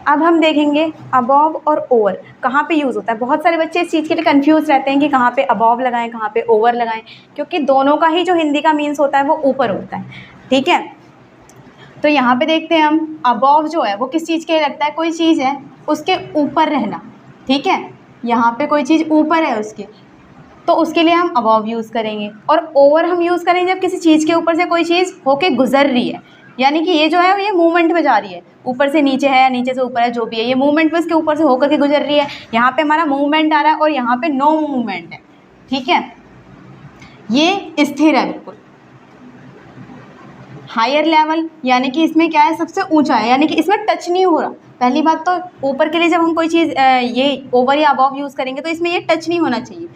अब हम देखेंगे अबव और ओवर कहाँ पे यूज़ होता है। बहुत सारे बच्चे इस चीज़ के लिए कंफ्यूज रहते हैं कि कहाँ पे अबव लगाएं, कहाँ पे ओवर लगाएं, क्योंकि दोनों का ही जो हिंदी का मीन्स होता है वो ऊपर होता है। ठीक है, तो यहाँ पे देखते हैं हम अबव जो है वो किस चीज़ के लिए लगता है, कोई चीज़ है उसके ऊपर रहना। ठीक है, यहाँ पे कोई चीज़ ऊपर है उसके, तो उसके लिए हम अबव यूज़ करेंगे। और ओवर हम यूज़ करेंगे जब किसी चीज़ के ऊपर से कोई चीज़ होके गुजर रही है, यानी कि ये जो है ये मूवमेंट में जा रही है, ऊपर से नीचे है, नीचे से ऊपर है, जो भी है ये मूवमेंट में इसके ऊपर से होकर के गुजर रही है। यहाँ पे हमारा मूवमेंट आ रहा है और यहाँ पे नो मूवमेंट है। ठीक है, ये स्थिर है बिल्कुल। हायर लेवल यानी कि इसमें क्या है, सबसे ऊंचा है, यानी कि इसमें टच नहीं हो रहा। पहली बात तो ऊपर के लिए जब हम कोई चीज़ ये ओवर या अबव यूज़ करेंगे तो इसमें ये टच नहीं होना चाहिए,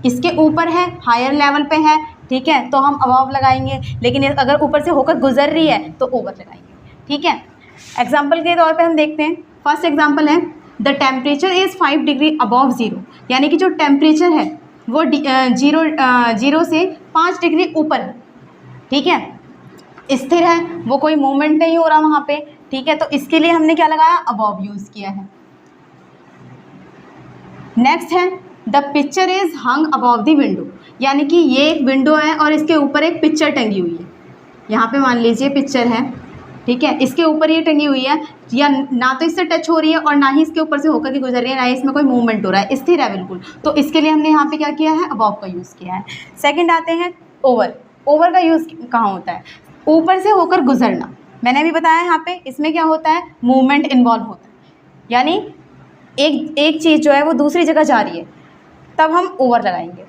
इसके ऊपर है, हायर लेवल पे है। ठीक है, तो हम अबव लगाएंगे, लेकिन अगर ऊपर से होकर गुजर रही है तो ओवर लगाएंगे। ठीक है, एग्जाम्पल के तौर पे हम देखते हैं। फर्स्ट एग्जाम्पल है the temperature is 5 degree above zero, यानी कि जो टेम्परेचर है वो जीरो से 5 डिग्री ऊपर है। ठीक है, स्थिर है, वो कोई मूवमेंट नहीं हो रहा वहाँ पे। ठीक है, तो इसके लिए हमने क्या लगाया, अबव यूज़ किया है। नेक्स्ट है the picture is hung above the window, यानी कि ये एक विंडो है और इसके ऊपर एक पिक्चर टंगी हुई है। यहाँ पे मान लीजिए पिक्चर है, ठीक है, इसके ऊपर ये टंगी हुई है, या ना तो इससे टच हो रही है और ना ही इसके ऊपर से होकर के गुजर रही है, ना ही इसमें कोई मूवमेंट हो रहा है, स्थिर है बिल्कुल। तो इसके लिए हमने यहाँ पे क्या किया है, अबव का यूज़ किया है। सेकेंड आते हैं ओवर। ओवर का यूज़ कहाँ होता है, ऊपर से होकर गुजरना। मैंने अभी बताया यहाँ पे इसमें क्या होता है, मूवमेंट इन्वॉल्व होता है, यानी एक चीज़ जो है वो दूसरी जगह जा रही है, तब हम ओवर लगाएंगे।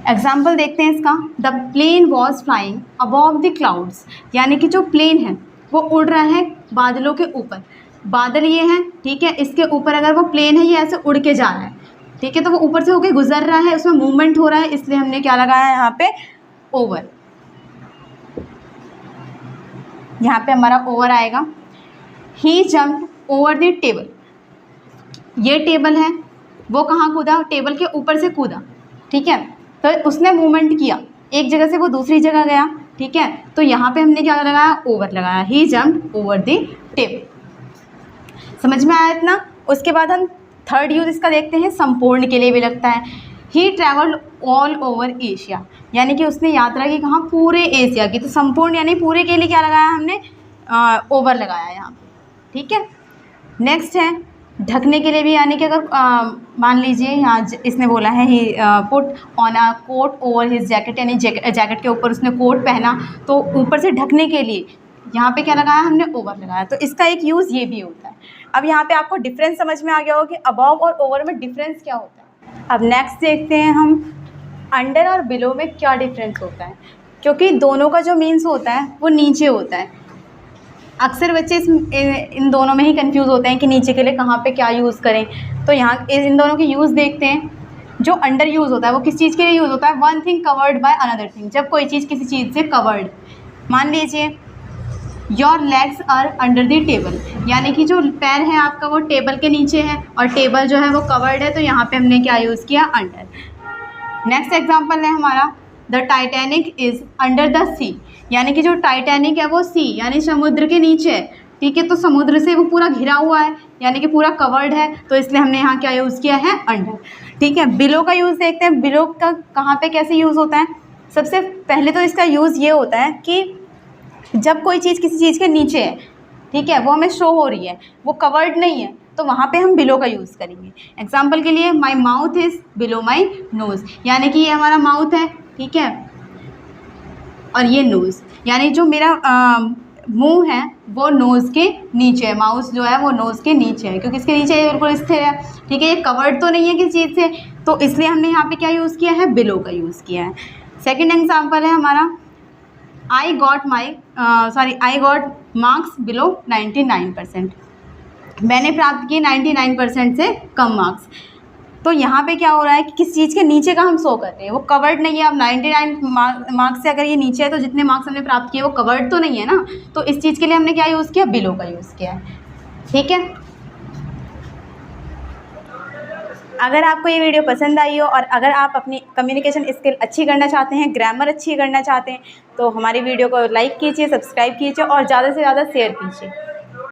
एग्जाम्पल देखते हैं इसका, the plane was flying above the clouds, यानी कि जो प्लेन है वो उड़ रहा है बादलों के ऊपर। बादल ये हैं, ठीक है, इसके ऊपर अगर वो प्लेन है ये ऐसे उड़ के जा रहा है, ठीक है, तो वो ऊपर से होके गुजर रहा है, उसमें मूवमेंट हो रहा है, इसलिए हमने क्या लगाया है यहाँ पे, ओवर। यहाँ पे हमारा ओवर आएगा। ही जम्प ओवर द टेबल, ये टेबल है, वो कहाँ कूदा, टेबल के ऊपर से कूदा। ठीक है, तो उसने मूवमेंट किया, एक जगह से वो दूसरी जगह गया। ठीक है, तो यहाँ पे हमने क्या लगाया, ओवर लगाया। ही जम्प ओवर द टेबल। समझ में आया इतना। उसके बाद हम थर्ड यूज़ इसका देखते हैं, संपूर्ण के लिए भी लगता है। ही ट्रैवल्ड ऑल ओवर एशिया, यानी कि उसने यात्रा की कहाँ, पूरे एशिया की। तो संपूर्ण यानी पूरे के लिए क्या लगाया हमने, ओवर लगाया यहाँ पे। ठीक है, नेक्स्ट है ढकने के लिए भी, यानी कि अगर मान लीजिए यहाँ इसने बोला है he put on a coat over his jacket, यानी जैकेट के ऊपर उसने कोट पहना, तो ऊपर से ढकने के लिए यहाँ पे क्या लगाया हमने, ओवर लगाया। तो इसका एक यूज़ ये भी होता है। अब यहाँ पे आपको डिफरेंस समझ में आ गया होगा कि अबव और ओवर में डिफरेंस क्या होता है। अब नेक्स्ट देखते हैं हम अंडर और बिलो में क्या डिफरेंस होता है, क्योंकि दोनों का जो मीन्स होता है वो नीचे होता है। अक्सर बच्चे इन दोनों में ही कंफ्यूज होते हैं कि नीचे के लिए कहाँ पे क्या यूज़ करें। तो यहाँ इन दोनों के यूज़ देखते हैं। जो अंडर यूज़ होता है वो किस चीज़ के लिए यूज़ होता है, one thing covered by another thing, जब कोई चीज़ किसी चीज़ से कवर्ड। मान लीजिए your legs are under the table, यानी कि जो पैर है आपका वो टेबल के नीचे है और टेबल जो है वो कवर्ड है, तो यहाँ पे हमने क्या यूज़ किया, अंडर। नेक्स्ट एग्जाम्पल है हमारा, the Titanic is under the sea, यानी कि जो टाइटैनिक है वो सी यानी समुद्र के नीचे है। ठीक है, तो समुद्र से वो पूरा घिरा हुआ है, यानी कि पूरा कवर्ड है, तो इसलिए हमने यहाँ क्या यूज़ किया है, अंडर। ठीक है, बिलो का यूज़ देखते हैं। बिलो का कहाँ पे कैसे यूज़ होता है। सबसे पहले तो इसका यूज़ ये होता है कि जब कोई चीज़ किसी चीज़ के नीचे है, ठीक है, वो हमें शो हो रही है, वो कवर्ड नहीं है, तो वहाँ पे हम बिलो का यूज़ करेंगे। एग्जाम्पल के लिए my mouth is below my nose, यानी कि ये हमारा माउथ है, ठीक है, और ये नोज़, यानी जो मेरा मुंह है वो नोज़ के नीचे है, माउथ जो है वो नोज़ के नीचे है, क्योंकि इसके नीचे ये बिल्कुल स्थिर है। ठीक है, ये कवर्ड तो नहीं है किसी चीज़ से, तो इसलिए हमने यहाँ पे क्या यूज़ किया है, बिलो का यूज़ किया है। सेकेंड एग्जाम्पल है हमारा, आई गॉट मार्क्स बिलो 99%, मैंने प्राप्त किए 99% से कम मार्क्स। तो यहाँ पे क्या हो रहा है कि किस चीज़ के नीचे का हम शो कर रहे हैं, वो कवर्ड नहीं है। अब 99 मार्क्स से अगर ये नीचे है तो जितने मार्क्स हमने प्राप्त किए वो कवर्ड तो नहीं है ना, तो इस चीज़ के लिए हमने क्या यूज़ किया, बिलो का यूज़ किया है। ठीक है, अगर आपको ये वीडियो पसंद आई हो और अगर आप अपनी कम्युनिकेशन स्किल अच्छी करना चाहते हैं, ग्रामर अच्छी करना चाहते हैं, तो हमारी वीडियो को लाइक कीजिए, सब्सक्राइब कीजिए और ज़्यादा से ज़्यादा शेयर कीजिए।